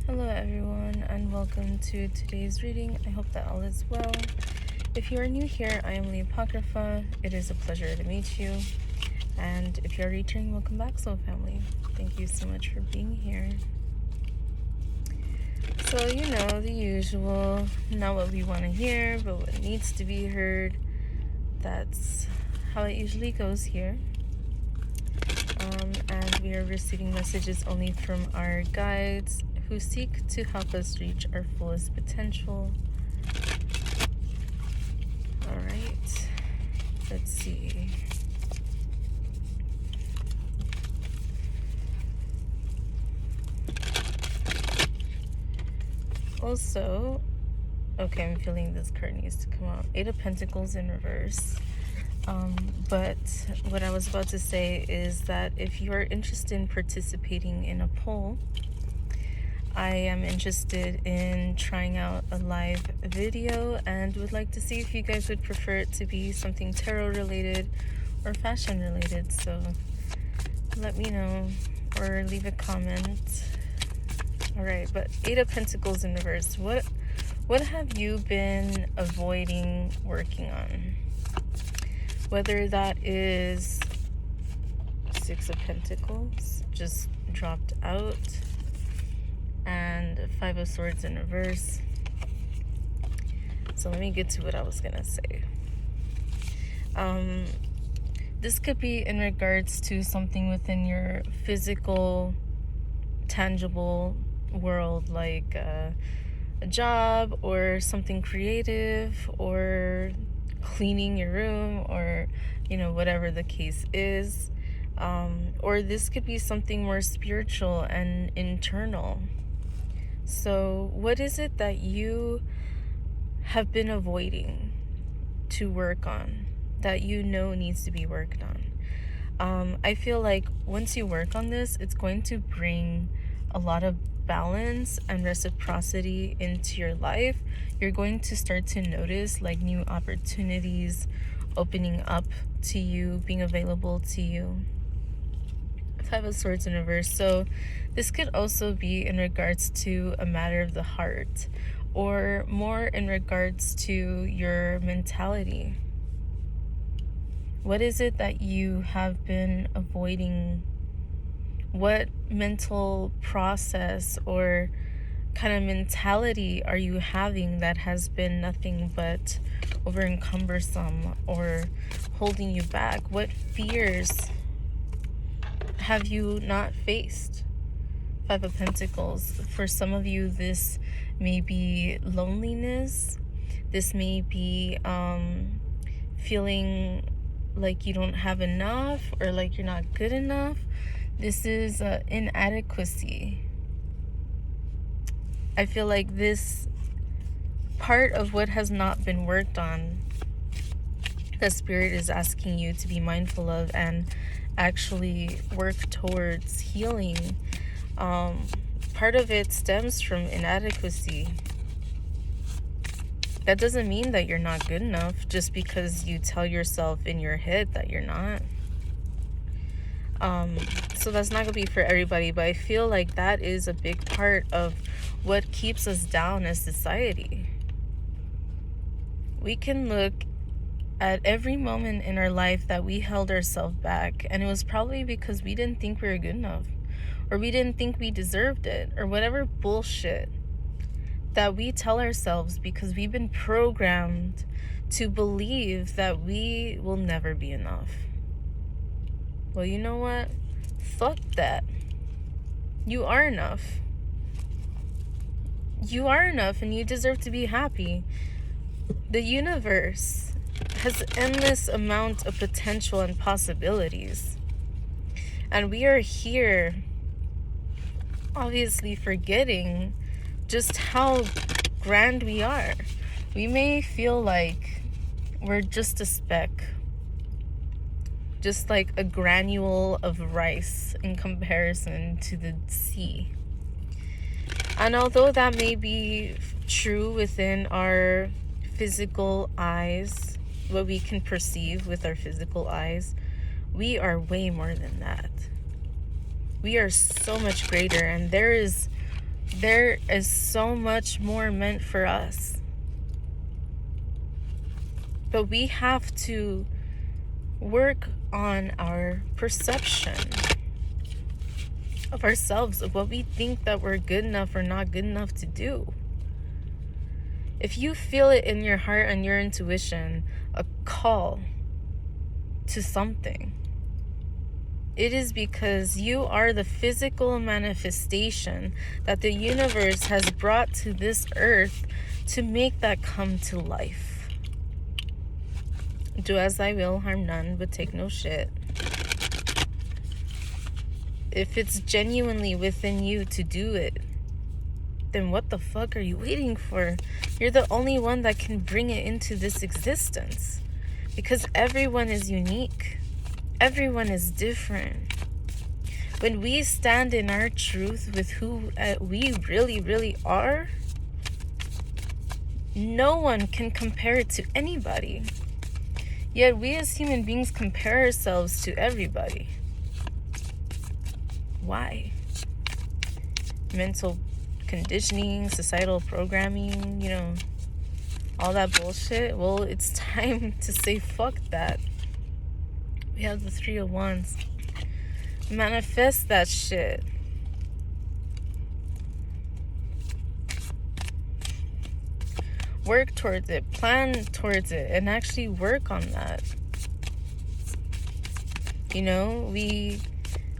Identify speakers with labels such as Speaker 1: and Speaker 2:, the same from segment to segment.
Speaker 1: Hello everyone and welcome to today's reading. I hope that all is well. If you are new here, I am LeeApocrypha. It is a pleasure to meet you. And if you are returning, welcome back, soul family. Thank you so much for being here. So, the usual, not what we want to hear, but what needs to be heard. That's how it usually goes here. And we are receiving messages only from our guides who seek to help us reach our fullest potential. Alright, let's see. Also, okay, I'm feeling this card needs to come out. 8 of Pentacles in reverse. But what I was about to say is that if you are interested in participating in a poll, I am interested in trying out a live video and would like to see if you guys would prefer it to be something tarot related or fashion related. So let me know or leave a comment. Alright, but 8 of Pentacles in reverse. What have you been avoiding working on? Whether that is 6 of Pentacles just dropped out, and 5 of Swords in reverse. So let me get to what I was gonna say. This could be in regards to something within your physical, tangible world, like a job or something creative or cleaning your room, or whatever the case is. Or this could be something more spiritual and internal. So what is it that you have been avoiding to work on that needs to be worked on? I feel like once you work on this, it's going to bring a lot of balance and reciprocity into your life. You're going to start to notice like new opportunities opening up to you, being available to you. 5 of Swords in reverse. So this could also be in regards to a matter of the heart, or more in regards to your mentality. What is it that you have been avoiding? What mental process or kind of mentality are you having that has been nothing but over encumbersome or holding you back? What fears have you not faced? 5 of Pentacles. For some of you, this may be loneliness. This may be feeling like you don't have enough, or like you're not good enough. This is inadequacy. I feel like this part of what has not been worked on, the Spirit is asking you to be mindful of and actually work towards healing. Part of it stems from inadequacy. That doesn't mean that you're not good enough just because you tell yourself in your head that you're not. So that's not gonna be for everybody, but I feel like that is a big part of what keeps us down as society. We can look at every moment in our life that we held ourselves back, and it was probably because we didn't think we were good enough, or we didn't think we deserved it, or whatever bullshit that we tell ourselves, because we've been programmed to believe that we will never be enough. Well, you know what? Fuck that. You are enough. You are enough, and you deserve to be happy. The universe has endless amount of potential and possibilities. And we are here, obviously, forgetting just how grand we are. We may feel like we're just a speck, just like a granule of rice in comparison to the sea. And although that may be true within our physical eyes, what we can perceive with our physical eyes, we are way more than that. We are so much greater, and there is There is so much more meant for us. But we have to work on our perception of ourselves, of what we think that we're good enough or not good enough to do. If you feel it in your heart and your intuition, a call to something, it is because you are the physical manifestation that the universe has brought to this earth to make that come to life. Do as I will, harm none, but take no shit. If it's genuinely within you to do it, then what the fuck are you waiting for? You're the only one that can bring it into this existence. Because everyone is unique. Everyone is different. When we stand in our truth with who we really, really are, no one can compare it to anybody. Yet we as human beings compare ourselves to everybody. Why? Mental conditioning, societal programming, all that bullshit. Well, it's time to say fuck that. We have the 301s. Manifest that shit. Work towards it, plan towards it, and actually work on that.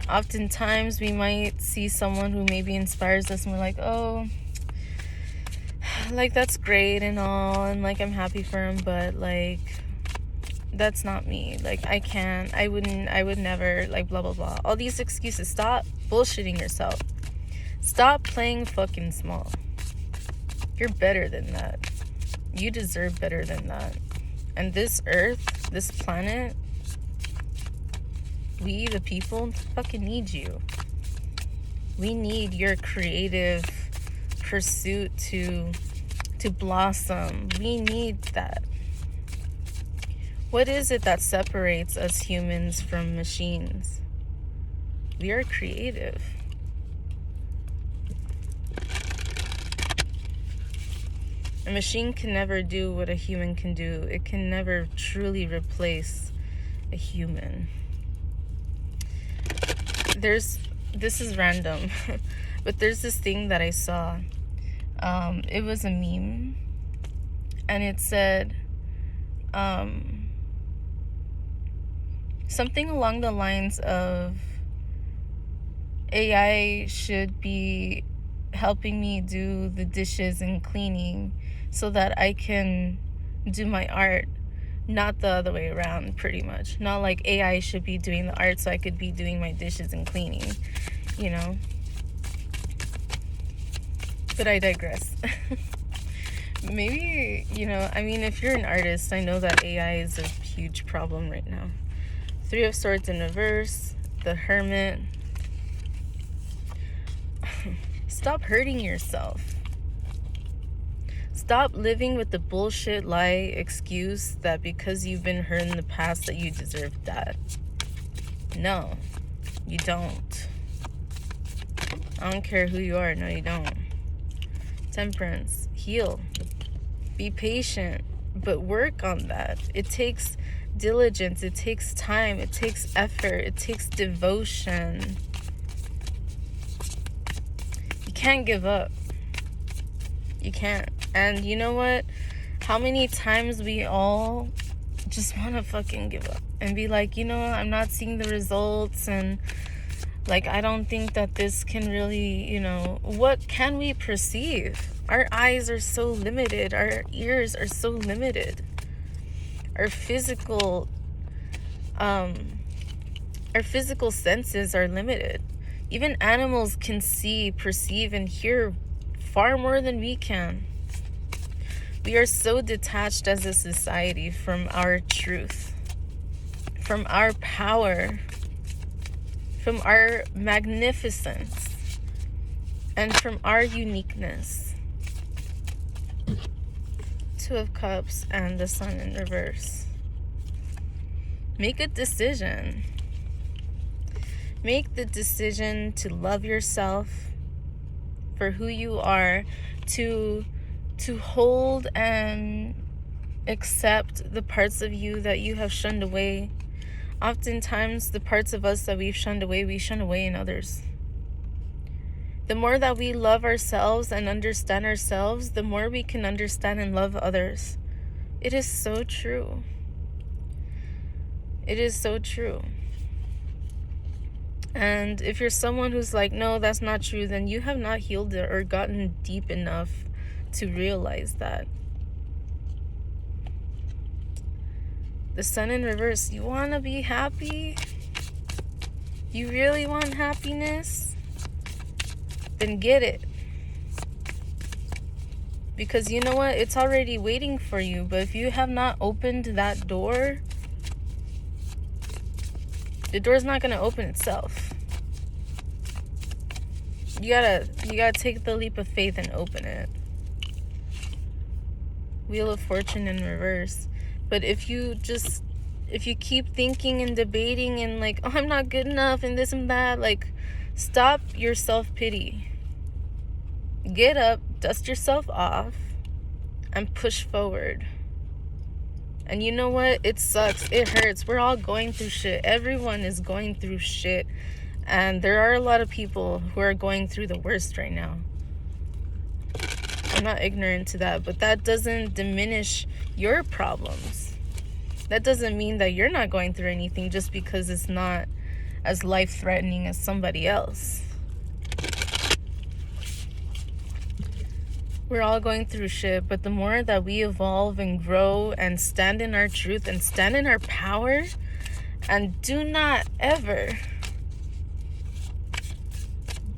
Speaker 1: Oftentimes we might see someone who maybe inspires us and we're like, oh, like, that's great and all, and like, I'm happy for him, but like, that's not me. Like, I would never, like, blah, blah, blah. All these excuses. Stop bullshitting yourself. Stop playing fucking small. You're better than that. You deserve better than that. And this earth, this planet, we, the people, fucking need you. We need your creative pursuit to blossom. We need that. What is it that separates us humans from machines? We are creative. A machine can never do what a human can do. It can never truly replace a human. This is random, but there's this thing that I saw. It was a meme, and it said something along the lines of, AI should be helping me do the dishes and cleaning so that I can do my art, not the other way around, pretty much. Not like AI should be doing the art so I could be doing my dishes and cleaning, But I digress. Maybe, if you're an artist, I know that AI is a huge problem right now. 3 of Swords in reverse, the Hermit. Stop hurting yourself. Stop living with the bullshit lie excuse that because you've been hurt in the past that you deserve that. No, you don't. I don't care who you are. No, you don't. Temperance. Heal. Be patient. But work on that. It takes diligence. It takes time. It takes effort. It takes devotion. You can't give up. You can't. And you know what? How many times we all just want to fucking give up and be like, I'm not seeing the results, and like, I don't think that this can really, what can we perceive? Our eyes are so limited. Our ears are so limited. Our physical senses are limited. Even animals can see, perceive, and hear far more than we can. We are so detached as a society from our truth, from our power, from our magnificence, and from our uniqueness. 2 of Cups and the Sun in reverse. Make a decision. Make the decision to love yourself for who you are, to hold and accept the parts of you that you have shunned away. Oftentimes, the parts of us that we shun away in others. The more that we love ourselves and understand ourselves, the more we can understand and love others. It is so true. It is so true. And if you're someone who's like, no, that's not true, then you have not healed it or gotten deep enough to realize that. The Sun in reverse. You want to be happy? You really want happiness? Then get it. Because you know what? It's already waiting for you. But if you have not opened that door, the door's not going to open itself. You gotta take the leap of faith and open it. Wheel of Fortune in reverse. But if you keep thinking and debating and like, oh, I'm not good enough and this and that, like, stop your self-pity. Get up, dust yourself off, and push forward. And you know what? It sucks. It hurts. We're all going through shit. Everyone is going through shit. And there are a lot of people who are going through the worst right now. I'm not ignorant to that, but that doesn't diminish your problems. That doesn't mean that you're not going through anything just because it's not as life-threatening as somebody else. We're all going through shit, but the more that we evolve and grow and stand in our truth and stand in our power, and do not ever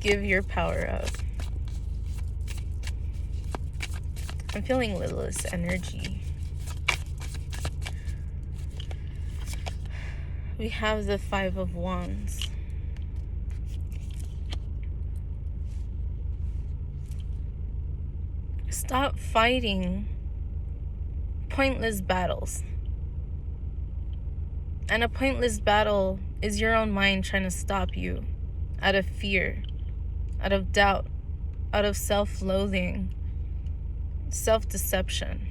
Speaker 1: give your power up. I'm feeling Lilith's energy. We have the Five of Wands. Stop fighting pointless battles. And a pointless battle is your own mind trying to stop you out of fear, out of doubt, out of self-loathing, self-deception.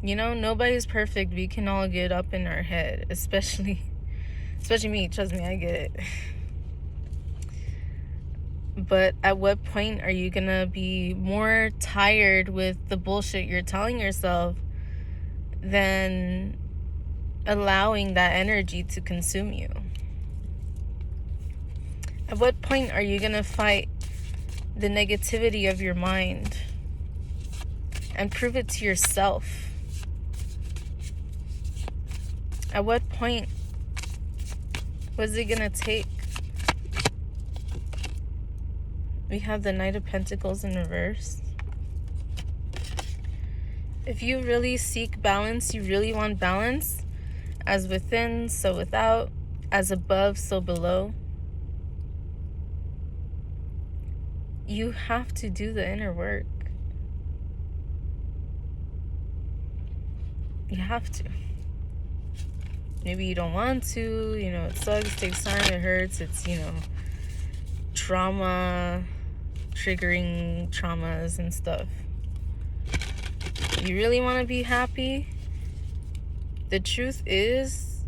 Speaker 1: You know, nobody's perfect. We can all get up in our head, especially me. Trust me, I get it. But at what point are you gonna be more tired with the bullshit you're telling yourself than allowing that energy to consume you? At what point are you gonna fight the negativity of your mind and prove it to yourself? At what point was it gonna take? We have the Knight of Pentacles in reverse. If you really seek balance, you really want balance, as within, so without, as above, so below, you have to do the inner work. You have to. Maybe you don't want to, you know, it sucks, it takes time, it hurts, it's, you know, trauma, triggering traumas and stuff. You really want to be happy? The truth is,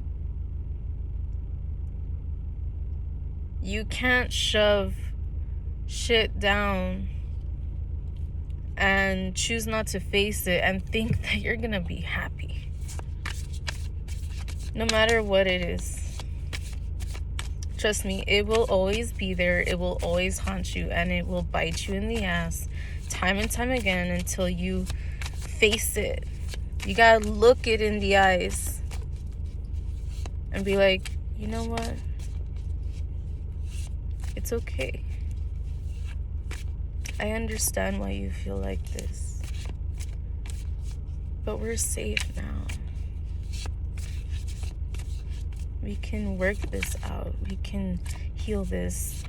Speaker 1: you can't shove shit down and choose not to face it and think that you're gonna be happy. No matter what it is. Trust me, it will always be there. It will always haunt you, and it will bite you in the ass time and time again until you face it. You gotta look it in the eyes and be like, you know what? It's okay. I understand why you feel like this, but we're safe now. We can work this out. We can heal this.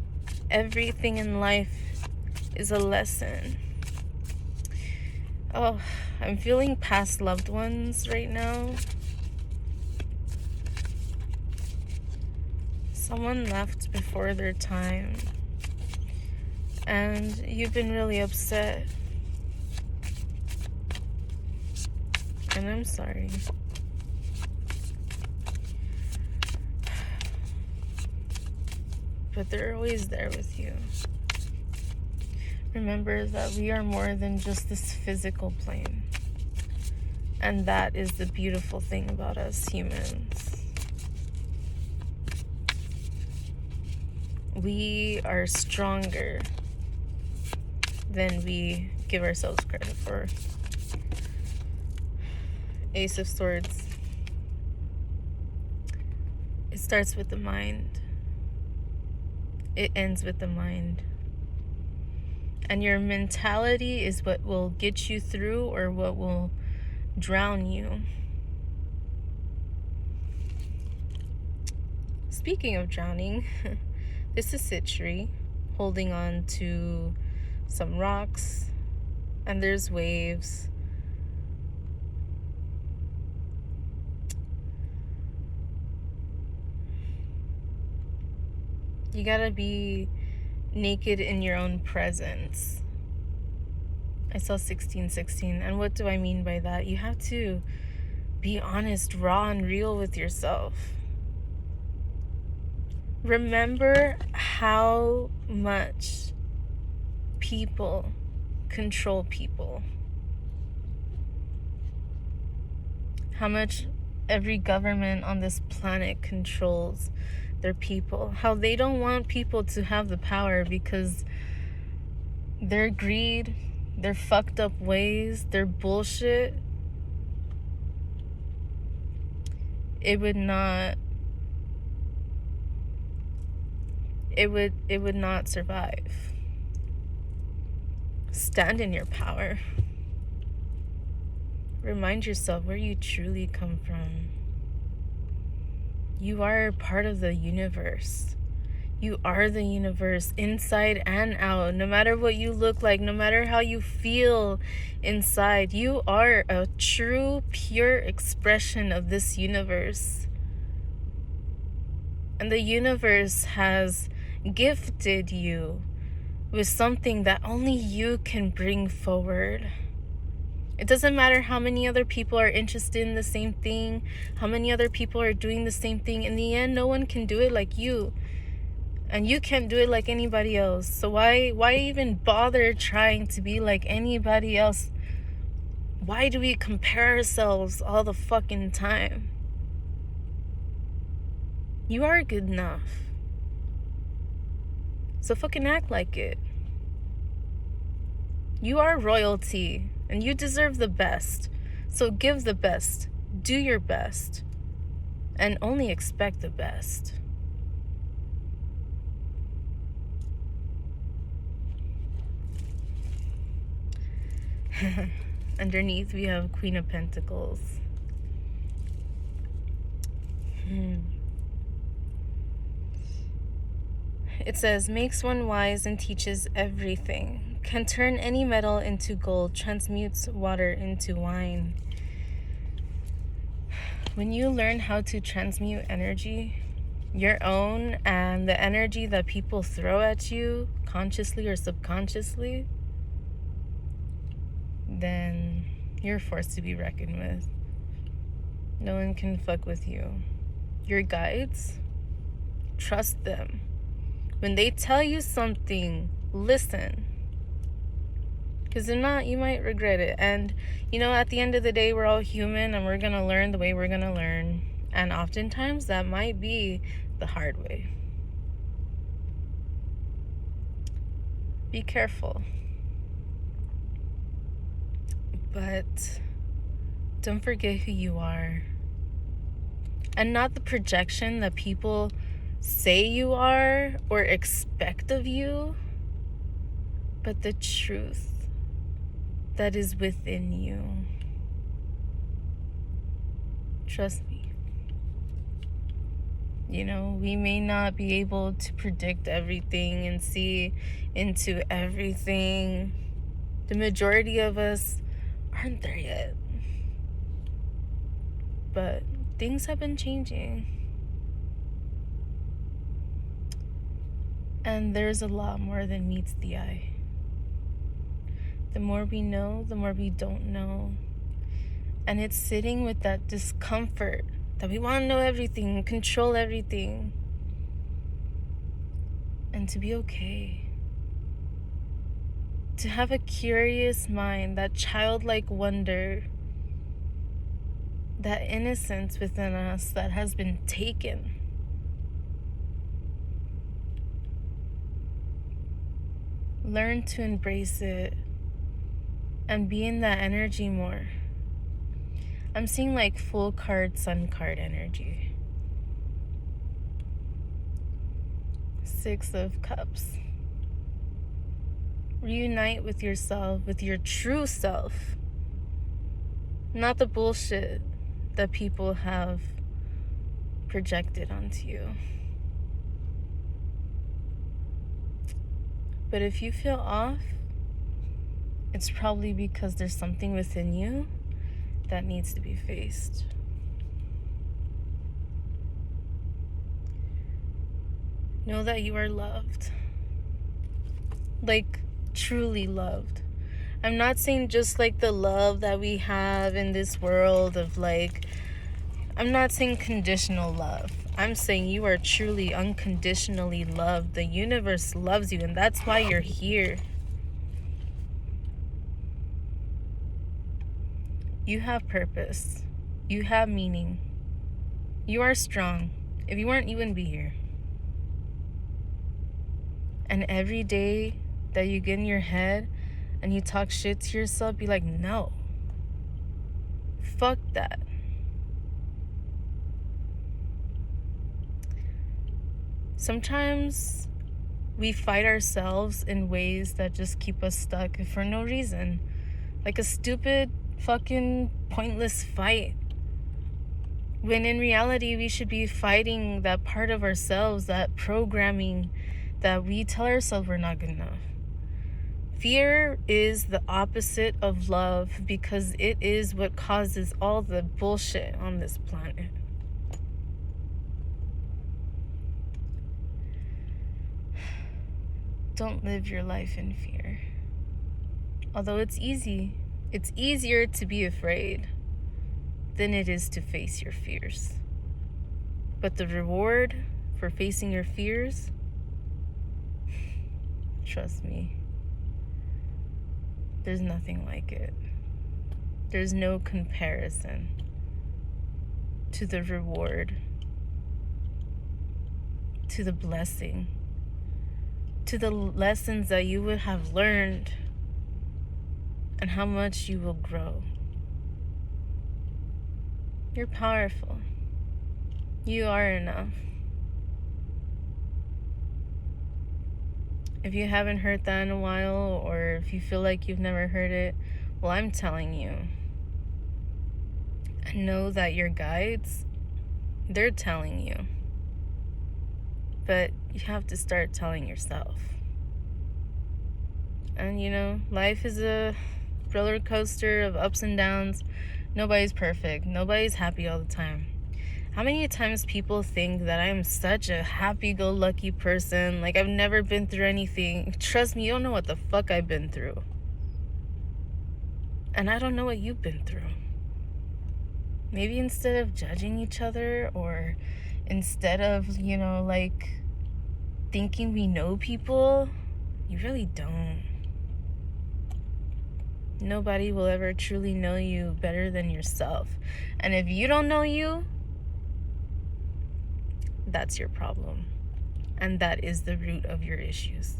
Speaker 1: Everything in life is a lesson. Oh, I'm feeling past loved ones right now. Someone left before their time. and you've been really upset. And I'm sorry. But they're always there with you. Remember that we are more than just this physical plane. And that is the beautiful thing about us humans. We are stronger than we give ourselves credit for. Ace of Swords. It starts with the mind. It ends with the mind. And your mentality is what will get you through or what will drown you. Speaking of drowning, this is Citri holding on to some rocks, and there's waves. You gotta be naked in your own presence. I saw 1616, and what do I mean by that? You have to be honest, raw, and real with yourself. Remember how much people control people. How much every government on this planet controls their people. How they don't want people to have the power because their greed, their fucked up ways, their bullshit, it would not survive. Stand in your power. Remind yourself where you truly come from. You are part of the universe. You are the universe, inside and out. No matter what you look like, no matter how you feel inside, you are a true, pure expression of this universe. And the universe has gifted you with something that only you can bring forward. It doesn't matter how many other people are interested in the same thing, how many other people are doing the same thing. In the end, no one can do it like you. And you can't do it like anybody else. So why even bother trying to be like anybody else? Why do we compare ourselves all the fucking time? You are good enough. So fucking act like it. You are royalty, and you deserve the best. So give the best, do your best, and only expect the best. Underneath we have Queen of Pentacles. It says, makes one wise and teaches everything, can turn any metal into gold, transmutes water into wine. When you learn how to transmute energy, your own and the energy that people throw at you, consciously or subconsciously, then you're a force to be reckoned with. No one can fuck with you. Your guides, trust them. When they tell you something, listen. Because if not, you might regret it. And, at the end of the day, we're all human and we're going to learn the way we're going to learn. And oftentimes, that might be the hard way. Be careful. But don't forget who you are. And not the projection that people say you are or expect of you, but the truth that is within you. Trust me. We may not be able to predict everything and see into everything. The majority of us aren't there yet. But things have been changing. And there's a lot more than meets the eye. The more we know, the more we don't know. And it's sitting with that discomfort that we want to know everything, control everything. And to be okay. To have a curious mind, that childlike wonder, that innocence within us that has been taken. Learn to embrace it and be in that energy more. I'm seeing like full card, sun card energy. 6 of Cups. Reunite with yourself, with your true self. Not the bullshit that people have projected onto you. But if you feel off, it's probably because there's something within you that needs to be faced. Know that you are loved. Like, truly loved. I'm not saying just like the love that we have in this world of like, I'm not saying conditional love. I'm saying you are truly unconditionally loved. The universe loves you, and that's why you're here. You have purpose. You have meaning. You are strong. If you weren't, you wouldn't be here. And every day that you get in your head and you talk shit to yourself, be like, no. Fuck that. Sometimes we fight ourselves in ways that just keep us stuck for no reason. Like a stupid, fucking, pointless fight. When in reality, we should be fighting that part of ourselves, that programming that we tell ourselves we're not good enough. Fear is the opposite of love because it is what causes all the bullshit on this planet. Don't live your life in fear. Although it's easy, it's easier to be afraid than it is to face your fears. But the reward for facing your fears, trust me, there's nothing like it. There's no comparison to the reward, to the blessing, to the lessons that you would have learned, and how much you will grow. You're powerful. You are enough. If you haven't heard that in a while, or if you feel like you've never heard it, well, I'm telling you. And know that your guides, they're telling you. But you have to start telling yourself. And you know, life is a roller coaster of ups and downs. Nobody's perfect. Nobody's happy all the time. How many times people think that I'm such a happy-go-lucky person, like I've never been through anything. Trust me, you don't know what the fuck I've been through. And I don't know what you've been through. Maybe instead of judging each other, or instead of, you know, like thinking we know people, you really don't. Nobody will ever truly know you better than yourself. And if you don't know you, that's your problem. And that is the root of your issues.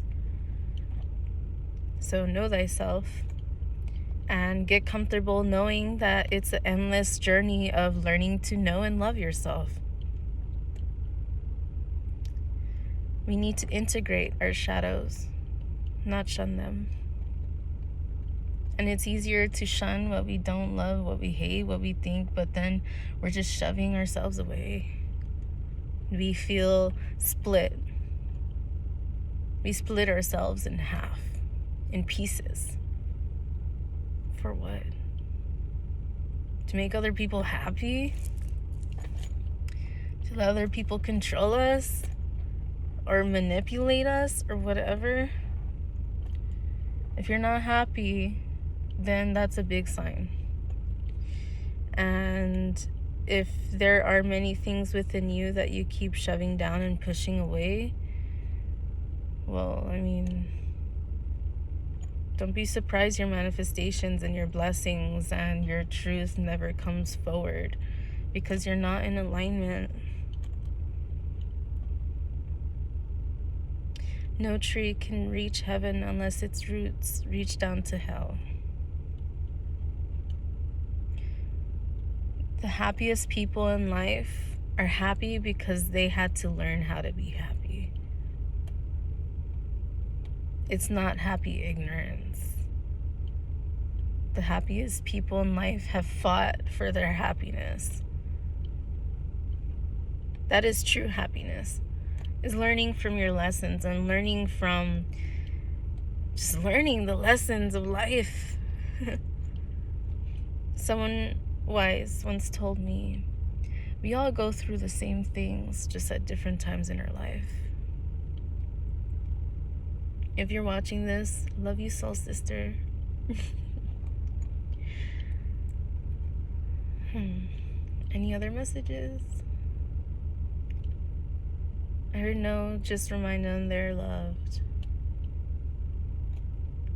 Speaker 1: So know thyself and get comfortable knowing that it's an endless journey of learning to know and love yourself. We need to integrate our shadows, not shun them. And it's easier to shun what we don't love, what we hate, what we think, but then we're just shoving ourselves away. We feel split. We split ourselves in half, in pieces. For what? To make other people happy? To let other people control us? or manipulate us or whatever, if you're not happy, then that's a big sign. And if there are many things within you that you keep shoving down and pushing away, well, I mean, don't be surprised your manifestations and your blessings and your truth never comes forward, because you're not in alignment. No tree can reach heaven unless its roots reach down to hell. The happiest people in life are happy because they had to learn how to be happy. It's not happy ignorance. The happiest people in life have fought for their happiness. That is true happiness, is learning from your lessons and learning from just learning the lessons of life. Someone wise once told me, we all go through the same things, just at different times in our life. If you're watching this, love you, soul sister. Any other messages? I heard no, just remind them they're loved.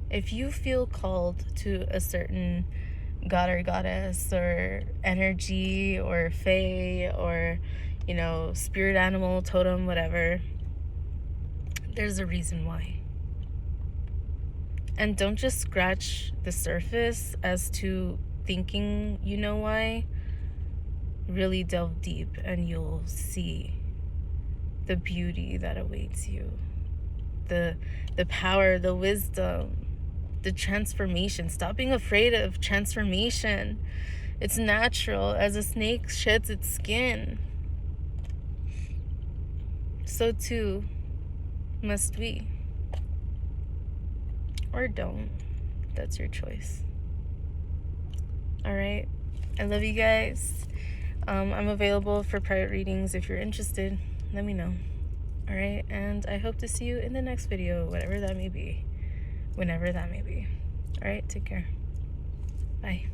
Speaker 1: If you feel called to a certain god or goddess or energy or fae or, you know, spirit animal, totem, whatever, there's a reason why. And don't just scratch the surface as to thinking you know why. Really delve deep and you'll see the beauty that awaits you, the power, the wisdom, the transformation. Stop being afraid of transformation. It's natural. As a snake sheds its skin, so too must we. Or don't. That's your choice. All right. I love you guys. I'm available for private readings if you're interested. Let me know. All right. And I hope to see you in the next video, whatever that may be, whenever that may be. All right. Take care. Bye.